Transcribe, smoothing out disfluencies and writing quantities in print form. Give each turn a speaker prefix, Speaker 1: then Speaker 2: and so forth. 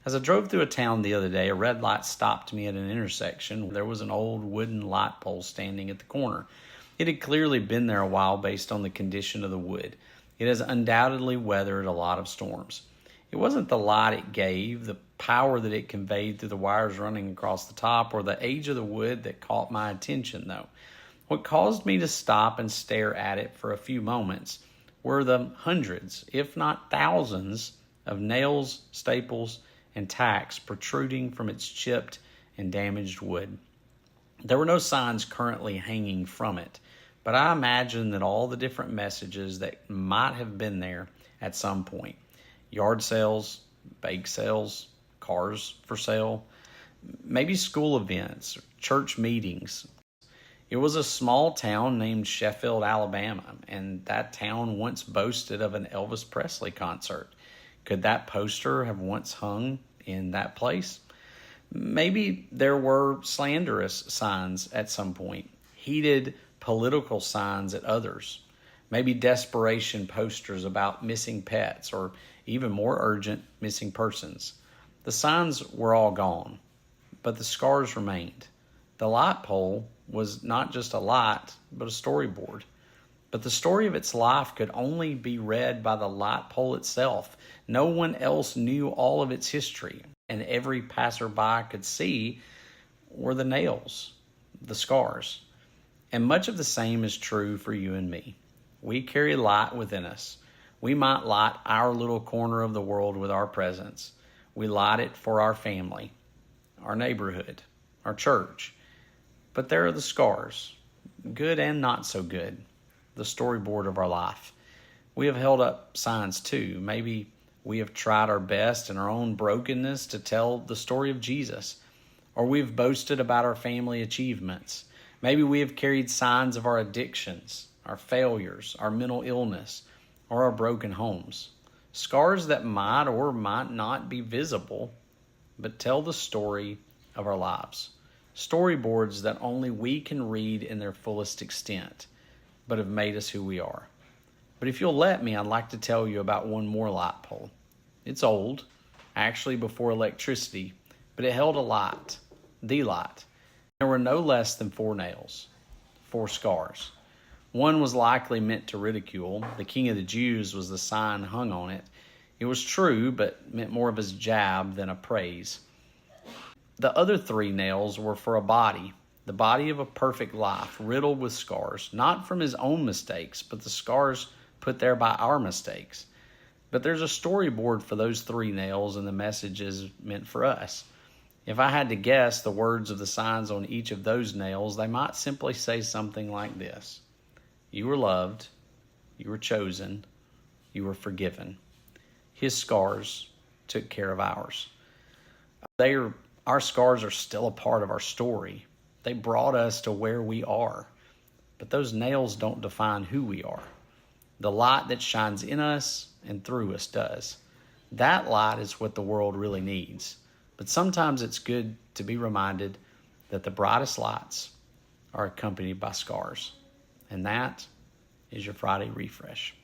Speaker 1: As I drove through a town the other day, a red light stopped me at an intersection. There was an old wooden light pole standing at the corner. It had clearly been there a while based on the condition of the wood. It has undoubtedly weathered a lot of storms. It wasn't the light it gave, the power that it conveyed through the wires running across the top, or the age of the wood that caught my attention, though. What caused me to stop and stare at it for a few moments were the hundreds, if not thousands, of nails, staples, and tacks protruding from its chipped and damaged wood. There were no signs currently hanging from it, but I imagine that all the different messages that might have been there at some point. Yard sales, bake sales, cars for sale, maybe school events, church meetings. It was a small town named Sheffield, Alabama, and that town once boasted of an Elvis Presley concert. Could that poster have once hung in that place? Maybe there were slanderous signs at some point, heated political signs at others, maybe desperation posters about missing pets, or even more urgent, missing persons. The signs were all gone, but the scars remained. The light pole was not just a light, but a storyboard. But the story of its life could only be read by the light pole itself. No one else knew all of its history, and every passerby could see were the nails, the scars. And much of the same is true for you and me. We carry light within us. We might light our little corner of the world with our presence. We light it for our family, our neighborhood, our church. But there are the scars, good and not so good, the storyboard of our life. We have held up signs too. Maybe we have tried our best in our own brokenness to tell the story of Jesus, or we've boasted about our family achievements. Maybe we have carried signs of our addictions, our failures, our mental illness, or our broken homes. Scars that might or might not be visible, but tell the story of our lives. Storyboards that only we can read in their fullest extent, but have made us who we are. But if you'll let me, I'd like to tell you about one more light pole. It's old, actually before electricity, but it held a light, the light. There were no less than 4 nails, 4 scars. One was likely meant to ridicule. The King of the Jews was the sign hung on it. It was true, but meant more of a jab than a praise. The other 3 nails were for a body, the body of a perfect life, riddled with scars, not from his own mistakes, but the scars put there by our mistakes. But there's a storyboard for those 3 nails, and the message is meant for us. If I had to guess the words of the signs on each of those nails, they might simply say something like this: you were loved, you were chosen, you were forgiven. His scars took care of ours. Our scars are still a part of our story. They brought us to where we are. But those nails don't define who we are. The light that shines in us and through us does. That light is what the world really needs. But sometimes it's good to be reminded that the brightest lights are accompanied by scars. And that is your Friday refresh.